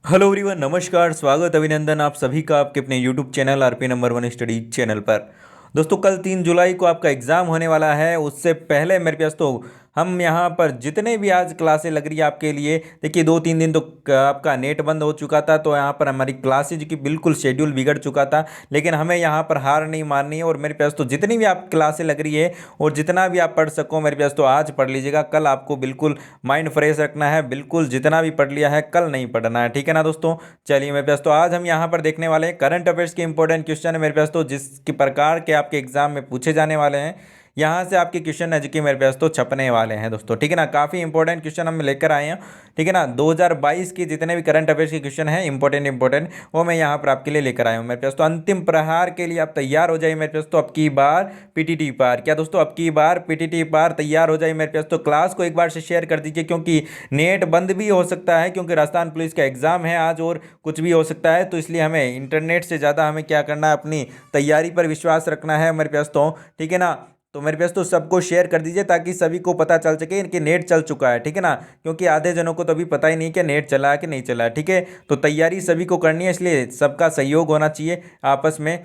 Hello everyone, नमस्कार, स्वागत, अभिनंदन आप सभी का आपके अपने YouTube channel RP number one study channel पर। दोस्तों, कल 3 जुलाई को आपका एग्ज़ाम होने वाला है। उससे पहले मेरे पास तो हम यहाँ पर जितने भी आज क्लासें लग रही है आपके लिए, देखिए 2-3 दिन तो आपका नेट बंद हो चुका था, तो यहाँ पर हमारी क्लासेज की बिल्कुल शेड्यूल बिगड़ चुका था। लेकिन हमें यहाँ पर हार नहीं माननी है और मेरे पास तो जितनी भी आप क्लासें लग रही है और जितना भी आप पढ़ सको मेरे पास तो आज पढ़ लीजिएगा। कल आपको बिल्कुल माइंड फ्रेश रखना है, बिल्कुल जितना भी पढ़ लिया है कल नहीं पढ़ना है, ठीक है ना दोस्तों। चलिए मेरे पास तो आज हम यहाँ पर देखने वाले हैं करंट अफेयर्स के इंपॉर्टेंट क्वेश्चन है मेरे पास तो, जिसके प्रकार के आपके एग्जाम में पूछे जाने वाले हैं। यहाँ से आपके क्वेश्चन है जो कि मेरे पास तो छपने वाले हैं दोस्तों, ठीक है ना। काफ़ी इंपॉर्टेंट क्वेश्चन हम लेकर आए हैं, ठीक है ना। 2022 के जितने भी करंट अफेयर्स के क्वेश्चन हैं इंपॉर्टेंट वो मैं यहाँ पर आपके लिए लेकर आया हूँ मेरे पास तो। अंतिम प्रहार के लिए आप तैयार हो जाइए मेरे पास तो। अब की बार पीटीटी पार, क्या दोस्तों, अब की बार पीटीटी पार तैयार हो जाइए मेरे पास तो। क्लास को एक बार से शेयर कर दीजिए, क्योंकि नेट बंद भी हो सकता है, क्योंकि राजस्थान पुलिस का एग्जाम है आज और कुछ भी हो सकता है। तो इसलिए हमें इंटरनेट से ज़्यादा हमें क्या करना है, अपनी तैयारी पर विश्वास रखना है मेरे पास तो, ठीक है ना। तो मेरे पास तो सबको शेयर कर दीजिए ताकि सभी को पता चल सके कि नेट चल चुका है, ठीक है ना। क्योंकि आधे जनों को तो अभी पता ही नहीं कि नेट चला है कि नहीं चला है, ठीक है। तो तैयारी सभी को करनी है, इसलिए सबका सहयोग होना चाहिए आपस में।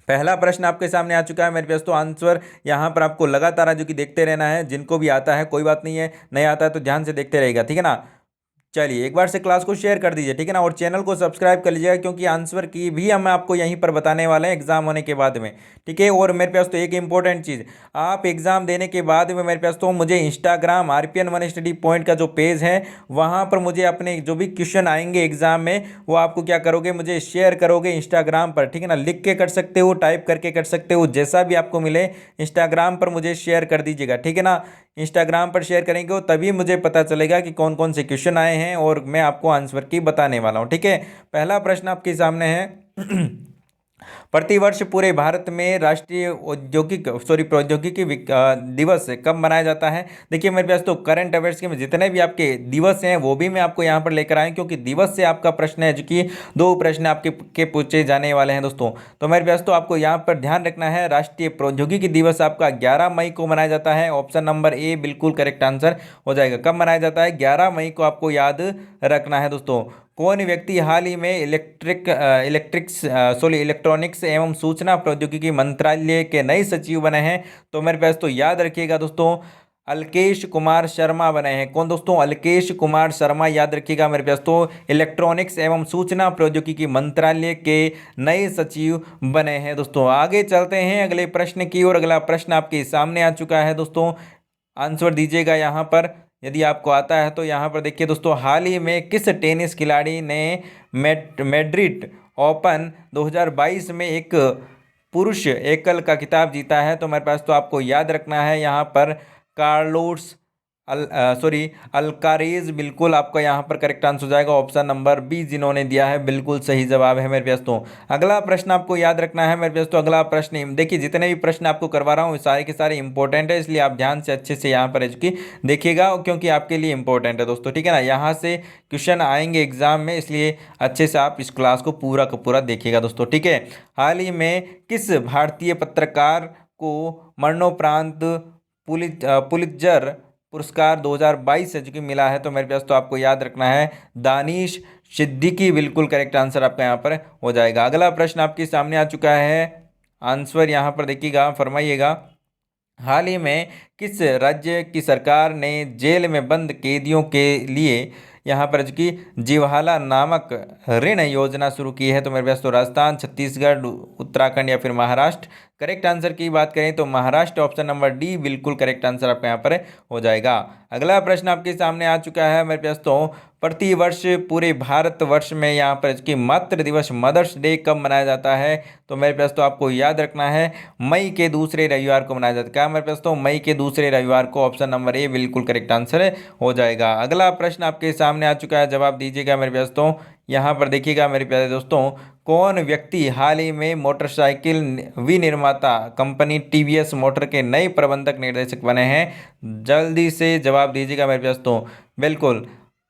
पहला प्रश्न आपके सामने आ चुका है मेरे पास तो। आंसर यहाँ पर आपको लगातार जो कि देखते रहना है। जिनको भी आता है कोई बात नहीं है, नहीं आता है तो ध्यान से देखते रहेगा, ठीक है ना। चलिए एक बार से क्लास को शेयर कर दीजिए, ठीक है ना, और चैनल को सब्सक्राइब कर लीजिएगा, क्योंकि आंसर की भी हम आपको यहीं पर बताने वाले हैं एग्जाम होने के बाद में, ठीक है। और मेरे पास तो एक इंपॉर्टेंट चीज़, आप एग्जाम देने के बाद में मेरे पास तो मुझे Instagram RPN one study point का जो पेज है वहाँ पर मुझे अपने जो भी क्वेश्चन आएंगे एग्जाम में वो आपको क्या करोगे, मुझे शेयर करोगे इंस्टाग्राम पर, ठीक है ना। लिख के कर सकते हो, टाइप करके कर सकते हो, जैसा भी आपको मिले इंस्टाग्राम पर मुझे शेयर कर दीजिएगा, ठीक है ना। इंस्टाग्राम पर शेयर करेंगे हो तभी मुझे पता चलेगा कि कौन कौन से क्वेश्चन आए हैं और मैं आपको आंसर की बताने वाला हूँ, ठीक है। पहला प्रश्न आपके सामने है प्रतिवर्ष पूरे भारत में राष्ट्रीय प्रौद्योगिकी दिवस कब मनाया जाता है। देखिए मेरे पास तो करंट अफेयर्स के जितने भी आपके दिवस हैं वो भी मैं आपको यहाँ पर लेकर आया, क्योंकि दिवस से आपका प्रश्न है जो कि दो प्रश्न आपके के पूछे जाने वाले हैं दोस्तों। तो मेरे पास तो आपको यहाँ पर ध्यान रखना है, राष्ट्रीय प्रौद्योगिकी दिवस आपका 11 मई को मनाया जाता है। ऑप्शन नंबर ए बिल्कुल करेक्ट आंसर हो जाएगा। कब मनाया जाता है, 11 मई को आपको याद रखना है दोस्तों। कौन व्यक्ति हाल ही में इलेक्ट्रॉनिक्स एवं सूचना प्रौद्योगिकी मंत्रालय के नए सचिव बने हैं। तो मेरे पास तो याद रखिएगा दोस्तों, अल्केश कुमार शर्मा बने हैं। कौन दोस्तों, अल्केश कुमार शर्मा, याद रखिएगा मेरे पास तो इलेक्ट्रॉनिक्स एवं सूचना प्रौद्योगिकी मंत्रालय के नए सचिव बने हैं दोस्तों। आगे चलते हैं अगले प्रश्न की ओर। अगला प्रश्न आपके सामने आ चुका है दोस्तों, आंसर दीजिएगा यहाँ पर यदि आपको आता है तो। यहाँ पर देखिए दोस्तों, हाल ही में किस टेनिस खिलाड़ी ने मैड्रिड ओपन 2022 में एक पुरुष एकल का खिताब जीता है। तो मेरे पास तो आपको याद रखना है यहाँ पर कार्लोस अल्कारेज, बिल्कुल आपका यहाँ पर करेक्ट आंसर हो जाएगा। ऑप्शन नंबर बी जिन्होंने दिया है बिल्कुल सही जवाब है मेरे पास तो। अगला प्रश्न आपको याद रखना है मेरे पास तो। अगला प्रश्न देखिए, जितने भी प्रश्न आपको करवा रहा हूँ सारे के सारे इंपॉर्टेंट है, इसलिए आप ध्यान से अच्छे से यहाँ पर एजुकी देखिएगा, क्योंकि आपके लिए इंपॉर्टेंट है दोस्तों, ठीक है ना। यहाँ से क्वेश्चन आएंगे एग्जाम में, इसलिए अच्छे से आप इस क्लास को पूरा का पूरा देखिएगा दोस्तों, ठीक है। हाल ही में किस भारतीय पत्रकार को मरणोपरांत पुलित्जर पुरस्कार 2022 से जो कि मिला है। तो मेरे पास तो आपको याद रखना है दानिश सिद्दीकी, बिल्कुल करेक्ट आंसर आपका यहाँ पर हो जाएगा। अगला प्रश्न आपके सामने आ चुका है, आंसर यहाँ पर देखिएगा, फरमाइएगा। हाल ही में किस राज्य की सरकार ने जेल में बंद कैदियों के लिए यहाँ पर जो कि जीवहाला नामक ऋण योजना शुरू की है। तो मेरे पास तो राजस्थान, छत्तीसगढ़, उत्तराखंड या फिर महाराष्ट्र। करेक्ट आंसर की बात करें तो महाराष्ट्र, ऑप्शन नंबर डी बिल्कुल करेक्ट आंसर आपका यहाँ पर हो जाएगा। अगला प्रश्न आपके सामने आ चुका है मेरे पास तो, प्रतिवर्ष पूरे भारतवर्ष में यहाँ पर इसकी मातृ दिवस मदर्स डे कब मनाया जाता है। तो मेरे पास तो आपको याद रखना है मई के दूसरे रविवार को मनाया जाता है। क्या मेरे पास तो मई के दूसरे रविवार को, ऑप्शन नंबर ए बिल्कुल करेक्ट आंसर हो जाएगा। अगला प्रश्न आपके सामने आ चुका है, जवाब दीजिएगा मेरे पास तो। यहाँ पर देखिएगा मेरे प्यारे दोस्तों, कौन व्यक्ति हाल ही में मोटरसाइकिल विनिर्माता कंपनी टीवीएस मोटर के नए प्रबंधक निर्देशक बने हैं। जल्दी से जवाब दीजिएगा मेरे पास तो। बिल्कुल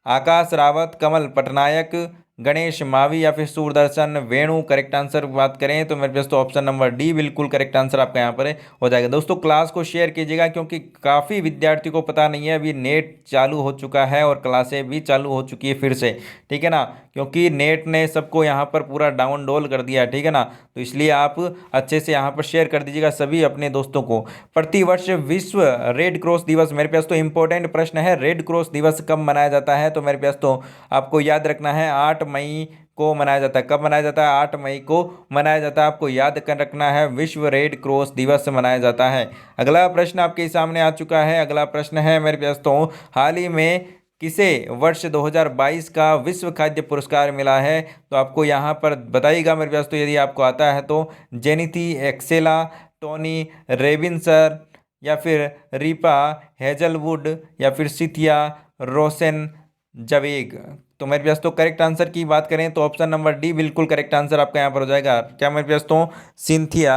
आकाश रावत, कमल पटनायक, गणेश मावी या फिर सूरदर्शन वेणु। करेक्ट आंसर बात करें तो मेरे दोस्तों ऑप्शन नंबर डी बिल्कुल करेक्ट आंसर आपका यहाँ पर हो जाएगा। दोस्तों क्लास को शेयर कीजिएगा क्योंकि काफ़ी विद्यार्थियों को पता नहीं है, अभी नेट चालू हो चुका है और क्लासें भी चालू हो चुकी है फिर से, ठीक है ना, क्योंकि नेट ने सबको यहाँ पर पूरा डाउन डोल कर दिया, ठीक है ना। तो इसलिए आप अच्छे से यहाँ पर शेयर कर दीजिएगा सभी अपने दोस्तों को। प्रतिवर्ष विश्व रेड क्रॉस दिवस, मेरे पास तो इंपॉर्टेंट प्रश्न है, रेड क्रॉस दिवस कब मनाया जाता है? तो मेरे पास तो आपको याद रखना है 8 मई को मनाया जाता है। कब मनाया जाता है? 8 मई को मनाया जाता है। आपको याद कर रखना है, विश्व रेड क्रॉस दिवस मनाया जाता है। अगला प्रश्न आपके सामने आ चुका है। अगला प्रश्न है मेरे पास तो, हाल ही में किसे वर्ष 2022 का विश्व खाद्य पुरस्कार मिला है? तो आपको यहाँ पर बताइएगा मेरे पास तो, यदि आपको आता है तो, जेनिथी एक्सेला, टोनी रेबिन्सर या फिर रीपा हेजलवुड या फिर सिथिया रोशन जवेग। तो मेरे पास तो करेक्ट आंसर की बात करें तो ऑप्शन नंबर डी बिल्कुल करेक्ट आंसर आपका यहाँ पर हो जाएगा। क्या मेरे पास तो सिंथिया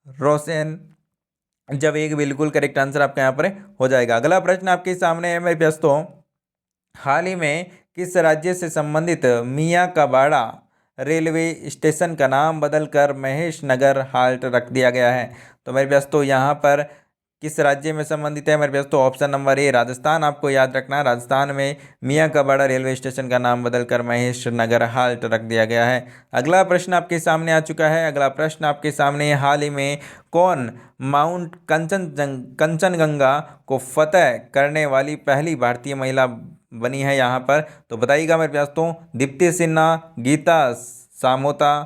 रोशन जवेग बिल्कुल करेक्ट आंसर आपका यहाँ पर हो जाएगा। अगला प्रश्न आपके सामने है मेरे पास तो, हाल ही में किस राज्य से संबंधित मियाँ का बाड़ा रेलवे स्टेशन का नाम बदलकर महेश नगर हाल्ट रख दिया गया है? तो मेरे पास तो यहाँ पर किस राज्य में संबंधित है? मेरे पास तो ऑप्शन नंबर ए राजस्थान आपको याद रखना है। राजस्थान में मियाँ का बाड़ा रेलवे स्टेशन का नाम बदलकर महेश नगर हाल्ट रख दिया गया है। अगला प्रश्न आपके सामने आ चुका है। अगला प्रश्न आपके सामने, हाल ही में कौन माउंट कंचनजंगा को फतह करने वाली पहली भारतीय महिला बनी है यहाँ पर? तो बताइएगा मेरे पास तो, दीप्ति सिन्हा, गीता सामोता,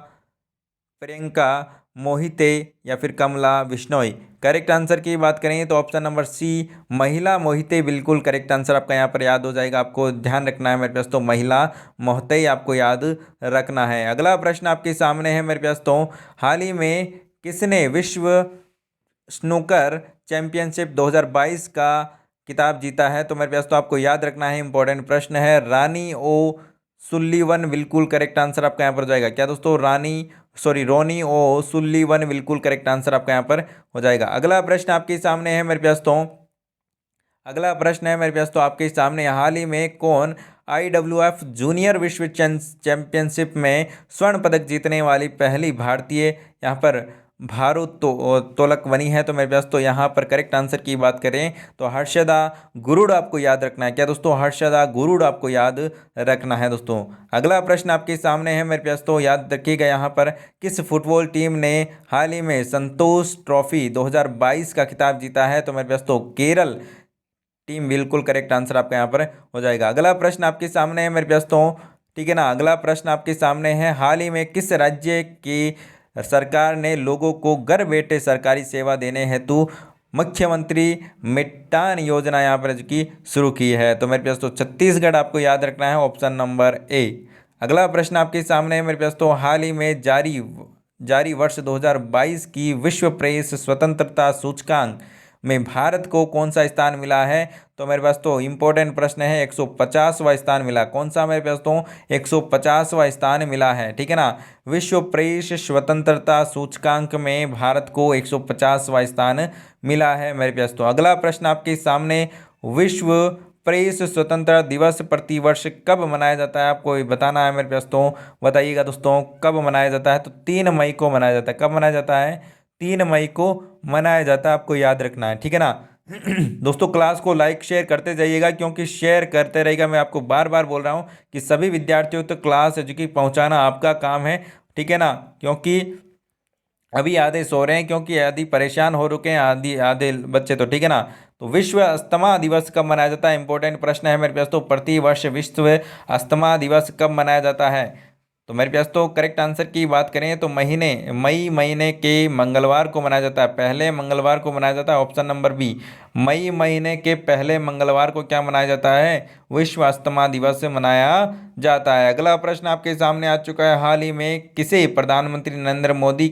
प्रियंका मोहिते या फिर कमला बिश्नोई। करेक्ट आंसर की बात करें तो ऑप्शन नंबर सी महिला मोहिते बिल्कुल करेक्ट आंसर आपका यहाँ पर याद हो जाएगा। आपको ध्यान रखना है मेरे पास तो, महिला मोहिते आपको याद रखना है। अगला प्रश्न आपके सामने है मेरे पास तो, हाल ही में किसने विश्व स्नूकर चैंपियनशिप 2022 का किताब जीता है? तो मेरे पास तो आपको याद रखना है, इंपॉर्टेंट प्रश्न है, रानी ओ सुल्लीवन बिल्कुल करेक्ट आंसर आपका यहाँ पर हो जाएगा। क्या दोस्तों? रोनी ओ सुल्लीवन बिल्कुल करेक्ट आंसर आपका यहाँ पर हो जाएगा। अगला प्रश्न आपके सामने है मेरे पास तो, अगला प्रश्न है मेरे पास तो आपके सामने, हाल ही में कौन IWF जूनियर विश्व चैंपियनशिप में स्वर्ण पदक जीतने वाली पहली भारतीय यहाँ पर भारोत्तोलक बनी है? तो मेरे पास तो यहाँ पर करेक्ट आंसर की बात करें तो हर्षदा गुरुड़ आपको याद रखना है। क्या दोस्तों? हर्षदा गुरुड़ आपको याद रखना है दोस्तों। अगला प्रश्न आपके सामने है मेरे पास तो, याद रखिएगा यहाँ पर, किस फुटबॉल टीम ने हाल ही में संतोष ट्रॉफी 2022 का खिताब जीता है? तो मेरे पास तो केरल टीम बिल्कुल करेक्ट आंसर आपका यहाँ पर हो जाएगा। अगला प्रश्न आपके सामने है मेरे पास तो, ठीक है ना, अगला प्रश्न आपके सामने है, हाल ही में किस राज्य की सरकार ने लोगों को घर बैठे सरकारी सेवा देने हेतु मुख्यमंत्री मिट्टान योजना यहाँ पर की शुरू की है? तो मेरे पास तो छत्तीसगढ़ आपको याद रखना है, ऑप्शन नंबर ए। अगला प्रश्न आपके सामने है मेरे पास तो, हाल ही में जारी वर्ष 2022 की विश्व प्रेस स्वतंत्रता सूचकांक में भारत को कौन सा स्थान मिला है? तो मेरे पास तो इंपॉर्टेंट प्रश्न है, 150वां स्थान मिला। कौन सा? मेरे पास तो 150वां स्थान मिला है, ठीक है ना। विश्व प्रेस स्वतंत्रता सूचकांक में भारत को 150वां स्थान मिला है मेरे पास तो। अगला प्रश्न आपके सामने, विश्व प्रेस स्वतंत्रता दिवस प्रतिवर्ष कब मनाया जाता है? आपको बताना है मेरे पास तो, बताइएगा दोस्तों कब मनाया जाता है? तो 3 मई को मनाया जाता है। कब मनाया जाता है? 3 मई को मनाया जाता है, आपको याद रखना है, ठीक है ना। दोस्तों क्लास को लाइक शेयर करते जाइएगा, क्योंकि शेयर करते रहेगा, मैं आपको बार बार बोल रहा हूँ कि सभी विद्यार्थियों तक क्लास एजुकेट पहुँचाना आपका काम है, ठीक है ना। क्योंकि अभी आधे सो रहे हैं, क्योंकि आधे परेशान हो रुके हैं, आधे बच्चे तो, ठीक है ना। तो विश्व अस्थमा दिवस कब मनाया जाता है? इंपॉर्टेंट प्रश्न है मेरे पास तो, प्रतिवर्ष विश्व अस्थमा दिवस कब मनाया जाता है? तो मेरे पास तो करेक्ट आंसर की बात करें तो मई महीने के मंगलवार को मनाया जाता है, पहले मंगलवार को मनाया जाता है, ऑप्शन नंबर बी। मई महीने के पहले मंगलवार को क्या मनाया जाता है? विश्व अस्थमा दिवस मनाया जाता है। अगला प्रश्न आपके सामने आ चुका है, हाल ही में किसे प्रधानमंत्री नरेंद्र मोदी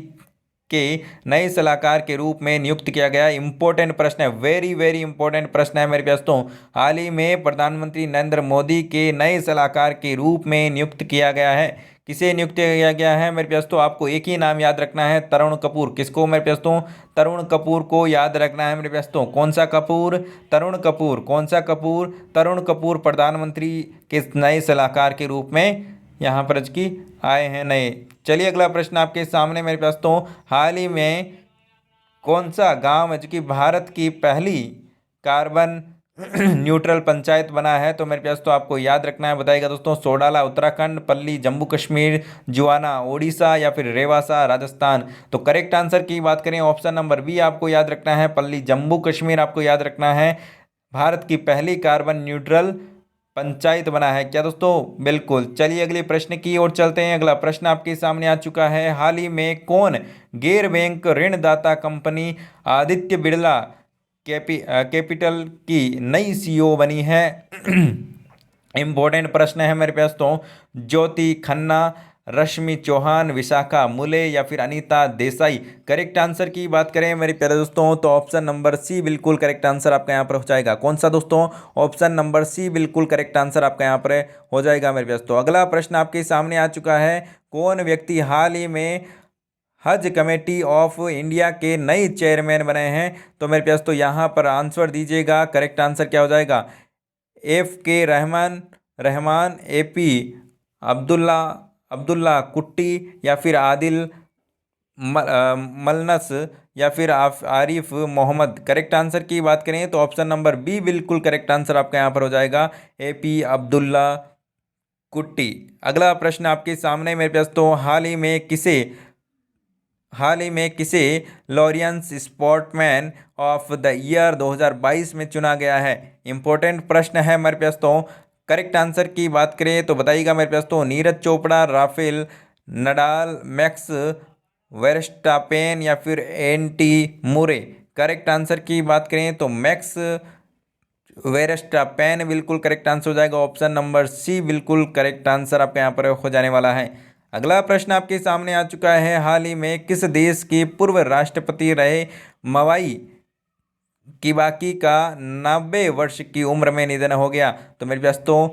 के नए सलाहकार के रूप में नियुक्त किया गया? इंपॉर्टेंट प्रश्न है, वेरी वेरी इंपॉर्टेंट प्रश्न है मेरे पास तो। हाल ही में प्रधानमंत्री नरेंद्र मोदी के नए सलाहकार के रूप में नियुक्त किया गया है। किसे नियुक्त किया गया है? मेरे पास तो आपको एक ही नाम याद रखना है, तरुण कपूर। किसको? मेरे पास तो तरुण कपूर को याद रखना है मेरे पास तो। कौन सा कपूर? तरुण कपूर। कौन सा कपूर? तरुण कपूर प्रधानमंत्री के नए सलाहकार के रूप में यहाँ पर की आए हैं नए। चलिए अगला प्रश्न आपके सामने मेरे पास, तो हाल ही में कौन सा गांव जो कि भारत की पहली कार्बन न्यूट्रल पंचायत बना है? तो मेरे पास तो आपको याद रखना है, बताइएगा दोस्तों। सोडाला उत्तराखंड, पल्ली जम्मू कश्मीर, जुआना उड़ीसा या फिर रेवासा राजस्थान। तो करेक्ट आंसर की बात करें, ऑप्शन नंबर बी आपको याद रखना है, पल्ली जम्मू कश्मीर आपको याद रखना है। भारत की पहली कार्बन न्यूट्रल पंचायत बना है क्या दोस्तों? बिल्कुल। चलिए अगले प्रश्न की ओर चलते हैं। अगला प्रश्न आपके सामने आ चुका है, हाल ही में कौन गैर बैंक ऋणदाता कंपनी आदित्य बिरला कैपिटल की नई सीईओ बनी है? इंपॉर्टेंट प्रश्न है मेरे पास तो। ज्योति खन्ना, रश्मि चौहान, विशाखा मुले या फिर अनीता देसाई। करेक्ट आंसर की बात करें मेरे प्यारे दोस्तों, तो ऑप्शन नंबर सी बिल्कुल करेक्ट आंसर आपका यहाँ पर हो जाएगा। कौन सा दोस्तों? ऑप्शन नंबर सी बिल्कुल करेक्ट आंसर आपका यहाँ पर हो जाएगा मेरे पास। तो अगला प्रश्न आपके सामने आ चुका है, कौन व्यक्ति हाल ही में हज कमेटी ऑफ इंडिया के नए चेयरमैन बने हैं? तो मेरे पास तो यहाँ पर आंसर दीजिएगा, करेक्ट आंसर क्या हो जाएगा? रहमान, एपी अब्दुल्ला अब्दुल्ला कुट्टी या फिर आदिल मलनस या फिर आरिफ मोहम्मद। करेक्ट आंसर की बात करें तो ऑप्शन नंबर बी बिल्कुल करेक्ट आंसर आपका यहाँ पर हो जाएगा, एपी अब्दुल्ला कुट्टी। अगला प्रश्न आपके सामने मेरे पास, तो हाल ही में किसे Laureus sportsman of the year 2022 में चुना गया है? इंपॉर्टेंट प्रश्न है मेरे पास तो। करेक्ट आंसर की बात करें तो बताइएगा मेरे पास तो, Neeraj Chopra, Rafael Nadal, Max Verstappen या फिर एंटी मुरे। करेक्ट आंसर की बात करें तो मैक्स वेरस्टापेन बिल्कुल करेक्ट आंसर हो जाएगा। ऑप्शन नंबर सी बिल्कुल करेक्ट आंसर आपके यहाँ पर हो जाने वाला है। अगला प्रश्न आपके सामने आ चुका है, हाल ही में किस देश के पूर्व राष्ट्रपति रहे मवाई किबाकी का 90 वर्ष की उम्र में निधन हो गया? तो मेरे पास तो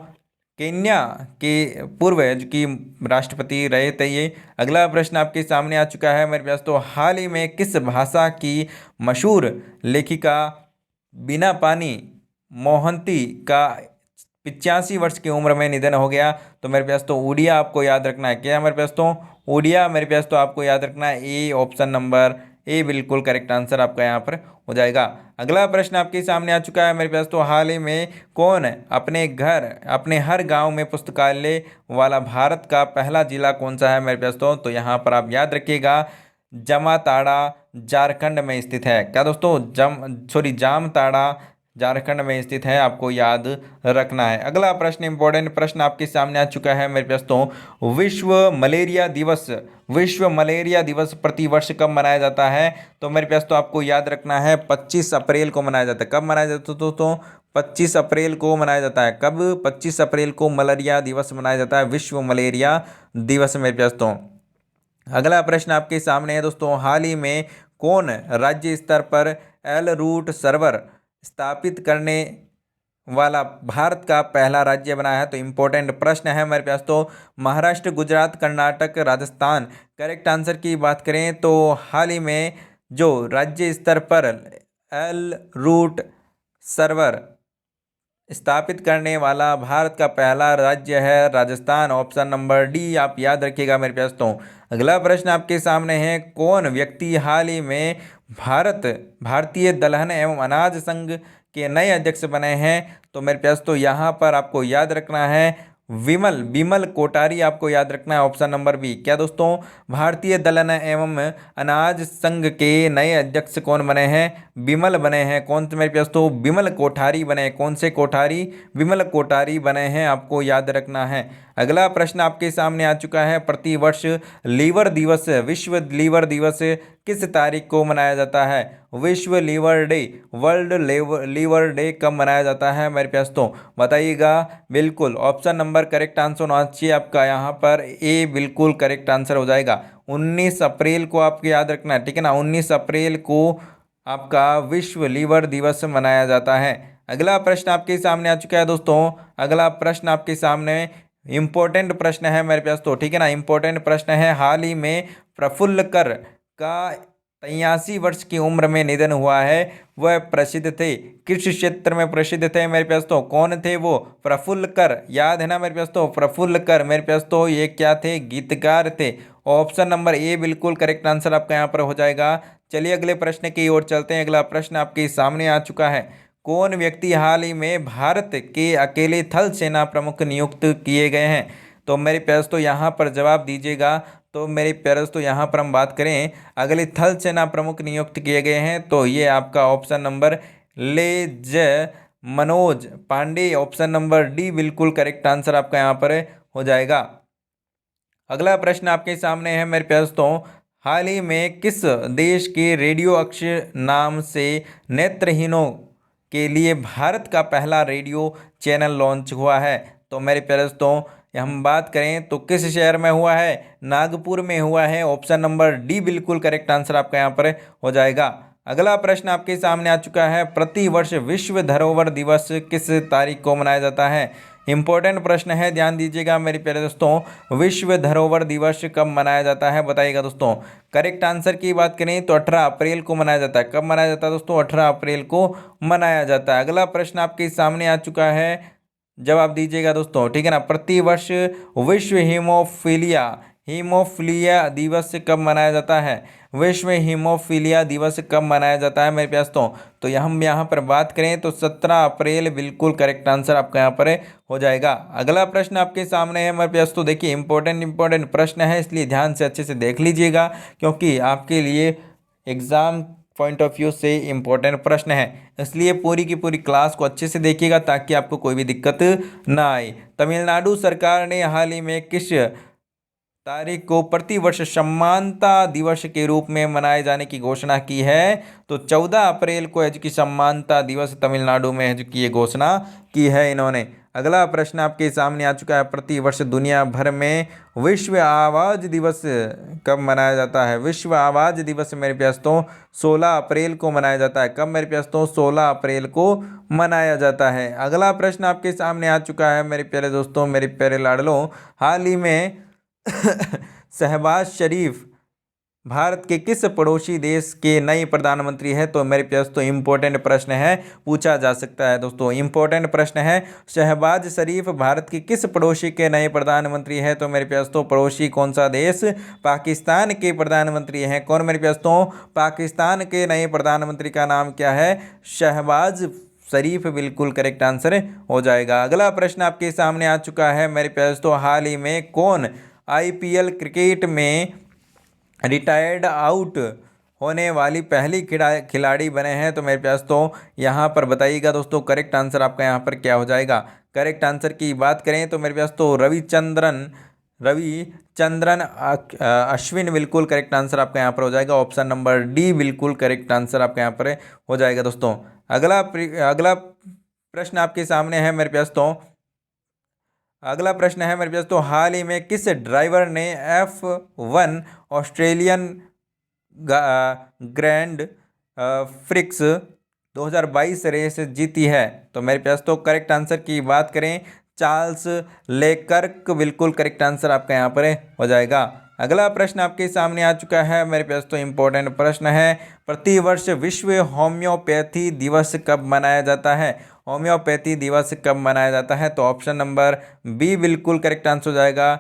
केन्या के पूर्व की राष्ट्रपति रहे थे ये। अगला प्रश्न आपके सामने आ चुका है मेरे पास, तो हाल ही में किस भाषा की मशहूर लेखिका बीना पानी मोहंती का 85 वर्ष की उम्र में निधन हो गया? तो मेरे पास तो उड़िया आपको याद रखना है। क्या मेरे पास तो उड़िया मेरे पास तो आपको याद रखना है, ए ऑप्शन नंबर ए बिल्कुल करेक्ट आंसर आपका यहाँ पर हो जाएगा। अगला प्रश्न आपके सामने आ चुका है मेरे पास, तो हाल ही में कौन अपने हर गांव में पुस्तकालय वाला भारत का पहला जिला कौन सा है? मेरे पास तो यहाँ पर आप याद रखिएगा, जामताड़ा झारखंड में स्थित है। क्या दोस्तों? जामताड़ा झारखंड में स्थित है, आपको याद रखना है। अगला प्रश्न इंपॉर्टेंट प्रश्न आपके सामने आ चुका है मेरे पास तो, विश्व मलेरिया दिवस प्रतिवर्ष कब मनाया जाता है? तो मेरे पास तो आपको याद रखना है 25 अप्रैल को मनाया जाता है। कब मनाया जाता है तो 25 अप्रैल को मनाया जाता है। कब? 25 अप्रैल को मलेरिया दिवस मनाया जाता है, विश्व मलेरिया दिवस मेरे पास तो। अगला प्रश्न आपके सामने है दोस्तों, हाल ही में कौन राज्य स्तर पर एल रूट सर्वर स्थापित करने वाला भारत का पहला राज्य बना है? तो इंपॉर्टेंट प्रश्न है मेरे पास तो, महाराष्ट्र, गुजरात, कर्नाटक, राजस्थान। करेक्ट आंसर की बात करें तो हाल ही में जो राज्य स्तर पर एल रूट सर्वर स्थापित करने वाला भारत का पहला राज्य है राजस्थान, ऑप्शन नंबर डी आप याद रखिएगा मेरे पास तो। अगला प्रश्न आपके सामने है, कौन व्यक्ति हाल ही में भारतीय दलहन एवं अनाज संघ के नए अध्यक्ष बने हैं? तो मेरे पास तो यहाँ पर आपको याद रखना है, बिमल कोठारी आपको याद रखना है, ऑप्शन नंबर बी। क्या दोस्तों? भारतीय दलहन एवं अनाज संघ के नए अध्यक्ष कौन बने हैं? बिमल बने हैं। कौन से? मेरे पास तो बिमल कोठारी बने हैं। कौन से कोठारी? बिमल कोठारी बने हैं, आपको याद रखना है। अगला प्रश्न आपके सामने आ चुका है, प्रतिवर्ष विश्व लीवर दिवस किस तारीख को मनाया जाता है? विश्व liver day, world liver day कब मनाया जाता है? मेरे पास तो बताइएगा। बिल्कुल ऑप्शन नंबर करेक्ट आंसर होना चाहिए आपका यहाँ पर, ए बिल्कुल करेक्ट आंसर हो जाएगा। 19 अप्रैल को आपको याद रखना है, ठीक है ना। 19 अप्रैल को आपका विश्व लीवर दिवस मनाया जाता है। अगला प्रश्न आपके सामने आ चुका है दोस्तों। अगला प्रश्न आपके सामने इंपॉर्टेंट प्रश्न है मेरे पास तो, ठीक है ना। इंपॉर्टेंट प्रश्न है, हाल ही में प्रफुल्ल कर का 83 वर्ष की उम्र में निधन हुआ है, वह प्रसिद्ध थे, किस क्षेत्र में प्रसिद्ध थे मेरे पास? तो कौन थे वो? प्रफुल्ल कर, याद है ना मेरे पास? तो प्रफुल्ल कर मेरे पास तो ये क्या थे? गीतकार थे। ऑप्शन नंबर ए बिल्कुल करेक्ट आंसर आपका यहाँ पर हो जाएगा। चलिए अगले प्रश्न की ओर चलते हैं। अगला प्रश्न आपके सामने आ चुका है। कौन व्यक्ति हाल ही में भारत के अकेले थल सेना प्रमुख नियुक्त किए गए हैं? तो मेरे प्यास तो यहाँ पर जवाब दीजिएगा। तो मेरे प्यारे दोस्तों यहाँ पर हम बात करें अगले थल सेना प्रमुख नियुक्त किए गए हैं तो ये आपका ऑप्शन नंबर लेज Manoj Pandey, option number D बिल्कुल करेक्ट आंसर आपका यहाँ पर हो जाएगा। अगला प्रश्न आपके सामने है मेरे प्यारे दोस्तों। हाल ही में किस देश के रेडियो अक्ष नाम से नेत्रहीनों के लिए भारत का पहला रेडियो चैनल लॉन्च हुआ है? तो मेरे प्यारे दोस्तों हम बात करें तो किस शहर में हुआ है? नागपुर में हुआ है, ऑप्शन नंबर डी बिल्कुल करेक्ट आंसर आपका यहाँ पर हो जाएगा। अगला प्रश्न आपके सामने आ चुका है। प्रतिवर्ष विश्व धरोहर दिवस किस तारीख को मनाया जाता है? इंपॉर्टेंट प्रश्न है, ध्यान दीजिएगा मेरे प्यारे दोस्तों। विश्व धरोहर दिवस कब मनाया जाता है बताइएगा दोस्तों। करेक्ट आंसर की बात करें तो 18 अप्रैल को मनाया जाता है। कब मनाया जाता है दोस्तों? 18 अप्रैल को मनाया जाता है। अगला प्रश्न आपके सामने आ चुका है, जवाब दीजिएगा दोस्तों, ठीक है ना। प्रतिवर्ष विश्व हीमोफीलिया हीमोफीलिया दिवस कब मनाया जाता है? विश्व हीमोफीलिया दिवस कब मनाया जाता है मेरे प्यास? तो हम यहाँ पर बात करें तो 17 अप्रैल बिल्कुल करेक्ट आंसर आपका यहाँ पर हो जाएगा। अगला प्रश्न आपके सामने है मेरे प्यास। तो देखिए इंपॉर्टेंट प्रश्न है, इसलिए ध्यान से अच्छे से देख लीजिएगा क्योंकि आपके लिए एग्ज़ाम पॉइंट ऑफ व्यू से इम्पोर्टेंट प्रश्न है, इसलिए पूरी की पूरी क्लास को अच्छे से देखिएगा ताकि आपको कोई भी दिक्कत ना आए। तमिलनाडु सरकार ने हाल ही में किस तारीख को प्रतिवर्ष समानता दिवस के रूप में मनाए जाने की घोषणा की है? तो 14 अप्रैल को है कि समानता दिवस तमिलनाडु में है जो कि ये घोषणा की है इन्होंने। अगला प्रश्न आपके सामने आ चुका है। प्रतिवर्ष दुनिया भर में विश्व आवाज़ दिवस कब मनाया जाता है? विश्व आवाज़ दिवस मेरे प्यास तो 16 अप्रैल को मनाया जाता है। कब मेरे प्यास तो 16 अप्रैल को मनाया जाता है। अगला प्रश्न आपके सामने आ चुका है मेरे प्यारे दोस्तों, मेरे प्यारे लाडलों। हाल ही में शहबाज शरीफ भारत के किस पड़ोसी देश के नए प्रधानमंत्री है? तो मेरे पास तो इम्पोर्टेंट प्रश्न है, पूछा जा सकता है दोस्तों। इम्पोर्टेंट प्रश्न है, शहबाज शरीफ भारत के किस पड़ोसी के नए प्रधानमंत्री है? तो मेरे पास तो पड़ोसी कौन सा देश? पाकिस्तान के प्रधानमंत्री हैं। कौन मेरे पास तो? पाकिस्तान के नए प्रधानमंत्री का नाम क्या है? शहबाज शरीफ बिल्कुल करेक्ट आंसर हो जाएगा। अगला प्रश्न आपके सामने आ चुका है मेरे पास। तो हाल ही में कौन आईपीएल क्रिकेट में रिटायर्ड आउट होने वाली पहली खिलाड़ी बने हैं? तो मेरे पास तो यहाँ पर बताइएगा दोस्तों, करेक्ट आंसर आपका यहाँ पर क्या हो जाएगा। करेक्ट आंसर की बात करें तो मेरे पास तो रविचंद्रन अश्विन बिल्कुल करेक्ट आंसर आपका यहाँ पर हो जाएगा। ऑप्शन नंबर डी बिल्कुल करेक्ट आंसर आपका यहाँ पर हो जाएगा दोस्तों। अगला प्रश्न आपके सामने है मेरे पास तो। अगला प्रश्न है मेरे पास तो हाल ही में किस ड्राइवर ने F1 Australian grand prix 2022 race जीती है? तो मेरे पास तो करेक्ट आंसर की बात करें चार्ल्स लेकर्क बिल्कुल करेक्ट आंसर आपका यहाँ पर हो जाएगा। अगला प्रश्न आपके सामने आ चुका है मेरे पास तो इम्पोर्टेंट प्रश्न है। प्रतिवर्ष विश्व होम्योपैथी दिवस कब मनाया जाता है? होम्योपैथी दिवस कब मनाया जाता है? तो ऑप्शन नंबर बी बिल्कुल करेक्ट आंसर हो जाएगा।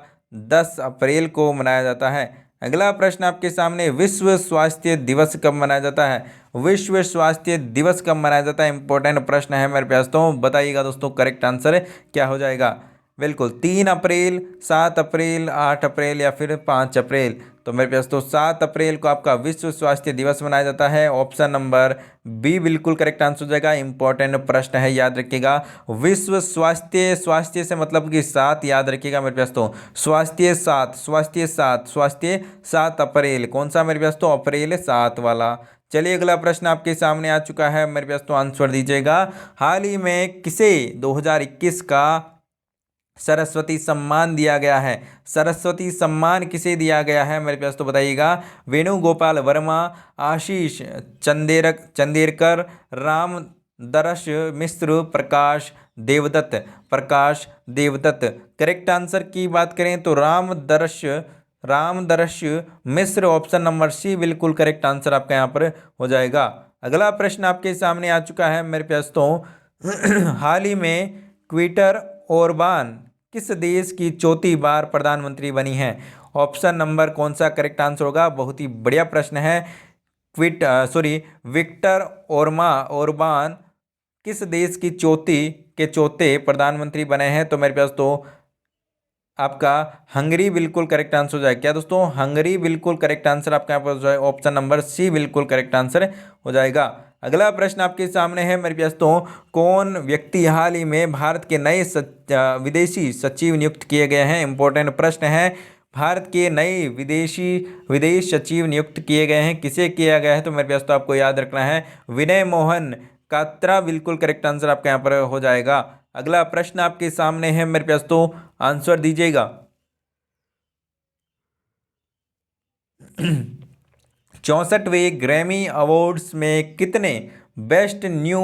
10 अप्रैल को मनाया जाता है। अगला प्रश्न आपके सामने, विश्व स्वास्थ्य दिवस कब मनाया जाता है? विश्व स्वास्थ्य दिवस कब मनाया जाता है? इंपॉर्टेंट प्रश्न है मेरे पास, तो बताइएगा दोस्तों करेक्ट आंसर क्या हो जाएगा। बिल्कुल 3 अप्रैल, 7 अप्रैल, 8 अप्रैल या फिर 5 अप्रैल। तो मेरे पास तो 7 अप्रैल को आपका विश्व स्वास्थ्य दिवस मनाया जाता है। ऑप्शन नंबर बी बिल्कुल करेक्ट आंसर हो जाएगा। इंपॉर्टेंट प्रश्न है, याद रखिएगा। विश्व स्वास्थ्य से मतलब कि 7 याद रखिएगा मेरे पास तो। स्वास्थ्य 7 अप्रैल, कौन सा मेरे पास तो? अप्रैल 7 वाला। चलिए अगला प्रश्न आपके सामने आ चुका है मेरे पास, तो आंसर दीजिएगा। हाल ही में किसे 2021 का सरस्वती सम्मान दिया गया है? सरस्वती सम्मान किसे दिया गया है मेरे पास तो बताइएगा। वेणुगोपाल वर्मा, आशीष चंदेरकर, राम दरश मिश्र, प्रकाश देवदत्त। करेक्ट आंसर की बात करें तो राम दरश रामदर्श मिश्र, ऑप्शन नंबर सी बिल्कुल करेक्ट आंसर आपका यहाँ पर हो जाएगा। अगला प्रश्न आपके सामने आ चुका है मेरे प्यास तो हाल ही में क्विटर ओरबान किस देश की चौथी बार प्रधानमंत्री बनी है? ऑप्शन नंबर कौन सा करेक्ट आंसर होगा? बहुत ही बढ़िया प्रश्न है। विक्टर ओरबान किस देश की चौथे प्रधानमंत्री बने हैं? तो मेरे पास तो आपका हंगरी बिल्कुल करेक्ट आंसर हो जाएगा। क्या दोस्तों? हंगरी बिल्कुल करेक्ट आंसर आपका यहाँ पर हो जाएगा। ऑप्शन नंबर सी बिल्कुल करेक्ट आंसर हो जाएगा। अगला प्रश्न आपके सामने है मेरे पास तो कौन व्यक्ति हाल ही में भारत के नए विदेशी सचिव नियुक्त किए गए हैं? इंपॉर्टेंट प्रश्न है। भारत के नए विदेश सचिव नियुक्त किए गए हैं, किसे किया गया है? तो मेरे पास तो आपको याद रखना है विनय मोहन कात्रा बिल्कुल करेक्ट आंसर आपका यहाँ पर हो जाएगा। अगला प्रश्न आपके सामने है मेरे पास तो आंसर दीजिएगा। 64वें ग्रैमी अवार्ड्स में कितने बेस्ट न्यू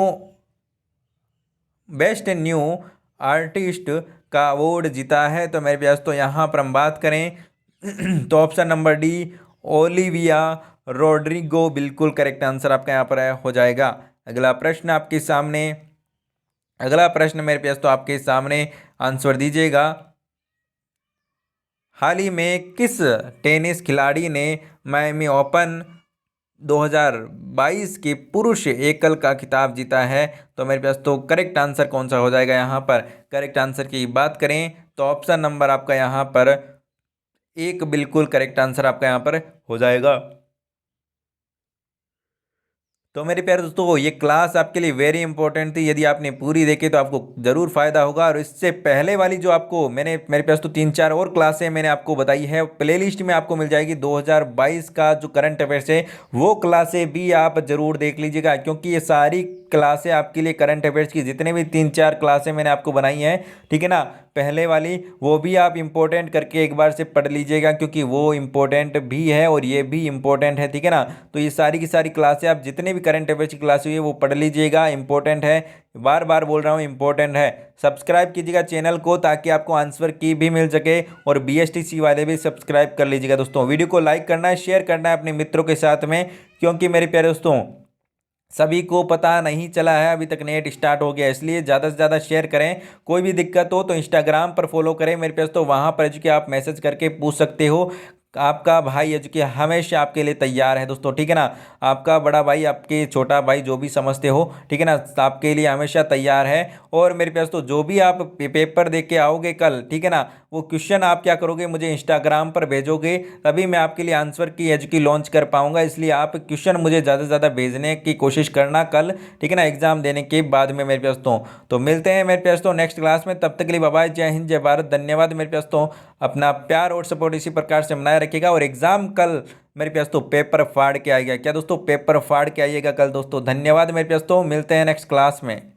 आर्टिस्ट का अवार्ड जीता है? तो मेरे पास तो यहाँ पर हम बात करें तो option number d Olivia Rodrigo बिल्कुल करेक्ट आंसर आपका यहाँ पर हो जाएगा। अगला प्रश्न मेरे पास तो आपके सामने आंसर दीजिएगा। हाल ही में किस टेनिस खिलाड़ी ने मायामी ओपन 2022 के पुरुष एकल का खिताब जीता है? तो मेरे पास तो करेक्ट आंसर कौन सा हो जाएगा? यहाँ पर करेक्ट आंसर की बात करें तो ऑप्शन नंबर आपका यहाँ पर एक बिल्कुल करेक्ट आंसर आपका यहाँ पर हो जाएगा। तो मेरे प्यारे दोस्तों ये क्लास आपके लिए वेरी इंपॉर्टेंट थी। यदि आपने पूरी देखी तो आपको ज़रूर फायदा होगा। और इससे पहले वाली जो आपको मेरे पास तो 3-4 और क्लासें मैंने आपको बताई है, प्लेलिस्ट में आपको मिल जाएगी। 2022 का जो करंट अफेयर्स है वो क्लासें भी आप ज़रूर देख लीजिएगा, क्योंकि ये सारी क्लासें आपके लिए करंट अफेयर्स की जितने भी 3-4 क्लासें मैंने आपको बनाई हैं, ठीक है ना, पहले वाली, वो भी आप इंपॉर्टेंट करके एक बार से पढ़ लीजिएगा, क्योंकि वो इंपॉर्टेंट भी है और ये भी इंपॉर्टेंट है, ठीक है ना। तो ये सारी की सारी क्लासें आप जितने भी करंट अफेयर्स की क्लास हुई है वो पढ़ लीजिएगा, इंपॉर्टेंट है। बार बार बोल रहा हूँ इंपॉर्टेंट है। सब्सक्राइब कीजिएगा चैनल को ताकि आपको आंसर की भी मिल सके, और BSTC वाले भी सब्सक्राइब कर लीजिएगा दोस्तों। वीडियो को लाइक करना है, शेयर करना है अपने मित्रों के साथ में, क्योंकि मेरे प्यारे दोस्तों सभी को पता नहीं चला है, अभी तक नेट स्टार्ट हो गया, इसलिए ज़्यादा से ज़्यादा शेयर करें। कोई भी दिक्कत हो तो इंस्टाग्राम पर फॉलो करें मेरे पास, तो वहाँ पर जो कि आप मैसेज करके पूछ सकते हो। आपका भाई है जो कि हमेशा आपके लिए तैयार है दोस्तों, ठीक है ना। आपका बड़ा भाई, आपके छोटा भाई, जो भी समझते हो, ठीक है ना, आपके लिए हमेशा तैयार है। और मेरे पास तो जो भी आप पेपर दे के आओगे कल, ठीक है ना, वो क्वेश्चन आप क्या करोगे, मुझे इंस्टाग्राम पर भेजोगे, तभी मैं आपके लिए आंसर की एजुकी लॉन्च कर पाऊंगा। इसलिए आप क्वेश्चन मुझे ज़्यादा से ज़्यादा भेजने की कोशिश करना कल, ठीक है ना, एग्जाम देने के बाद में मेरे पास तो मिलते हैं मेरे पास तो नेक्स्ट क्लास में। तब तक के लिए बाय बाय, जय हिंद, जय भारत, धन्यवाद। मेरे पास तो अपना प्यार और सपोर्ट इसी प्रकार से बनाए रखिएगा। और एग्जाम कल मेरे पास तो पेपर फाड़ के आइएगा। क्या दोस्तों? पेपर फाड़ के आइएगा कल दोस्तों। धन्यवाद मेरे पास तो, मिलते हैं नेक्स्ट क्लास में।